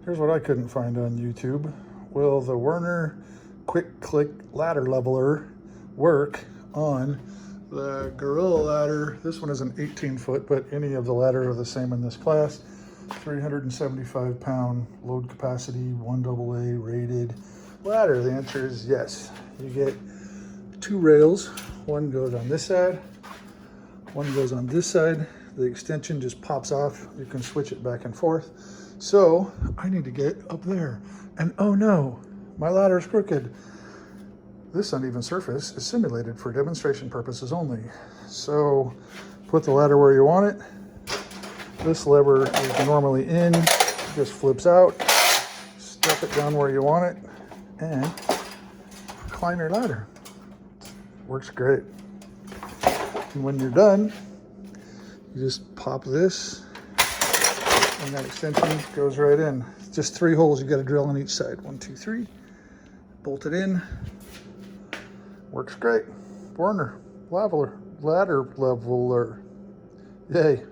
Here's what I couldn't find on YouTube. Will the Werner quick click ladder leveler work on the Gorilla ladder? This one is an 18-foot, but any of the ladders are the same in this class. 375-pound load capacity, 1AA rated ladder. The answer is yes. You get two rails. One goes on this side, one goes on this side. The extension just pops off. You can switch it back and forth. So I need to get up there. And oh no, my ladder is crooked. This uneven surface is simulated for demonstration purposes only. So put the ladder where you want it. This lever is normally in, just flips out. Step it down where you want it and climb your ladder. Works great. And when you're done, you just pop this and that extension goes right in. Just 3 holes you got to drill on each side. 1, 2, 3. Bolt it in. Works great. Werner ladder leveler. Yay.